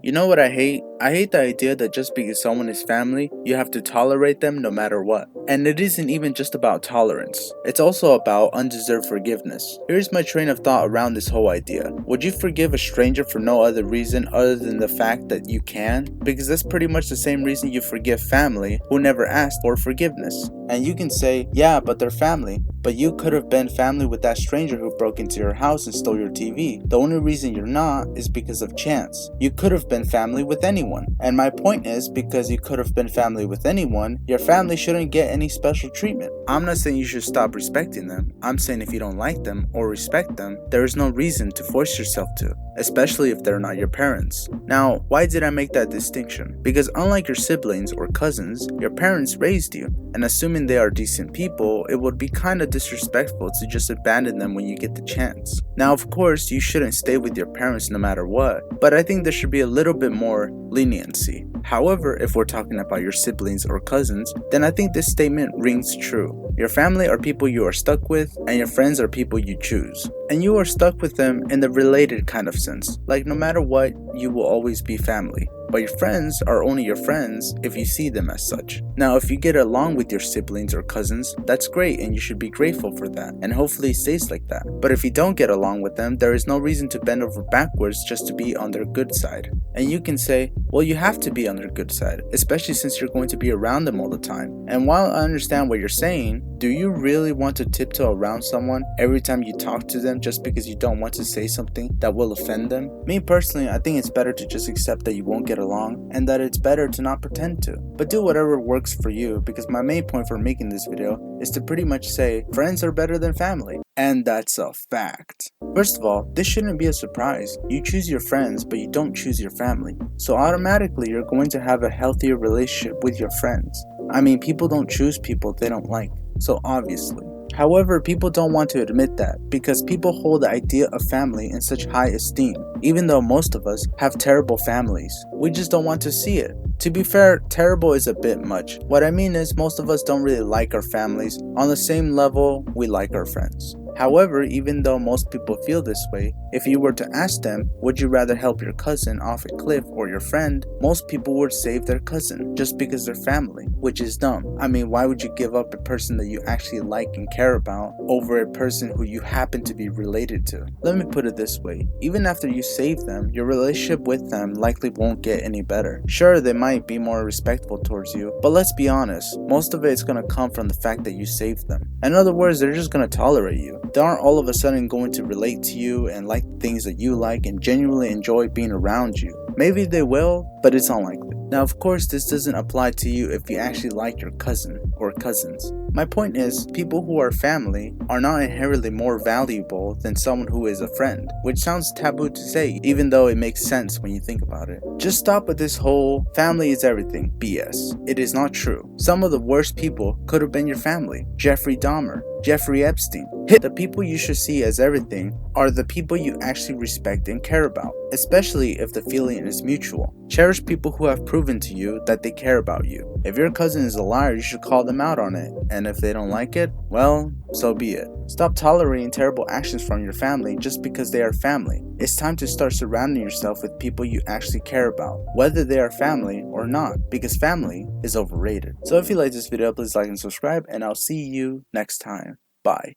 You know what I hate? I hate the idea that just because someone is family, you have to tolerate them no matter what. And it isn't even just about tolerance, it's also about undeserved forgiveness. Here's my train of thought around this whole idea. Would you forgive a stranger for no other reason other than the fact that you can? Because that's pretty much the same reason you forgive family who never asked for forgiveness. And you can say, yeah, but they're family. But you could have been family with that stranger who broke into your house and stole your TV. The only reason you're not is because of chance. You could have been family with anyone. And my point is, because you could have been family with anyone, your family shouldn't get any special treatment. I'm not saying you should stop respecting them. I'm saying if you don't like them or respect them, there is no reason to force yourself to, especially if they're not your parents. Now, why did I make that distinction? Because unlike your siblings or cousins, your parents raised you, and assuming they are decent people, it would be kinda disrespectful to just abandon them when you get the chance. Now, of course, you shouldn't stay with your parents no matter what, but I think there should be a little bit more leniency. However, if we're talking about your siblings or cousins, then I think this statement rings true. Your family are people you are stuck with, and your friends are people you choose. And you are stuck with them in the related kind of sense, like no matter what, you will always be family. But your friends are only your friends if you see them as such. Now, if you get along with your siblings or cousins, that's great and you should be grateful for that, and hopefully it stays like that. But if you don't get along with them, there is no reason to bend over backwards just to be on their good side. And you can say, well, you have to be on their good side, especially since you're going to be around them all the time. And while I understand what you're saying, do you really want to tiptoe around someone every time you talk to them just because you don't want to say something that will offend them? Me personally, I think it's better to just accept that you won't get along and that it's better to not pretend to. But do whatever works for you, because my main point for making this video is to pretty much say friends are better than family. And that's a fact. First of all, this shouldn't be a surprise. You choose your friends, but you don't choose your family. So automatically you're going to have a healthier relationship with your friends. I mean, people don't choose people they don't like, so obviously. However, people don't want to admit that because people hold the idea of family in such high esteem, even though most of us have terrible families. We just don't want to see it. To be fair, terrible is a bit much. What I mean is most of us don't really like our families on the same level we like our friends. However, even though most people feel this way, if you were to ask them, would you rather help your cousin off a cliff or your friend, most people would save their cousin just because they're family, which is dumb. I mean, why would you give up a person that you actually like and care about over a person who you happen to be related to? Let me put it this way, even after you save them, your relationship with them likely won't get any better. Sure, they might be more respectful towards you, but let's be honest, most of it is going to come from the fact that you saved them. In other words, they're just going to tolerate you. They aren't all of a sudden going to relate to you and like things that you like and genuinely enjoy being around you. Maybe they will, but it's unlikely. Now, of course, this doesn't apply to you if you actually like your cousin or cousins. My point is, people who are family are not inherently more valuable than someone who is a friend, which sounds taboo to say, even though it makes sense when you think about it. Just stop with this whole family is everything BS. It is not true. Some of the worst people could have been your family. Jeffrey Dahmer, Jeffrey Epstein. The people you should see as everything are the people you actually respect and care about, especially if the feeling is mutual. Cherish people who have proven to you that they care about you. If your cousin is a liar, you should call them out on it, and if they don't like it, well, so be it. Stop tolerating terrible actions from your family just because they are family. It's time to start surrounding yourself with people you actually care about, whether they are family or not, because family is overrated. So if you like this video, please like and subscribe, and I'll see you next time. Bye.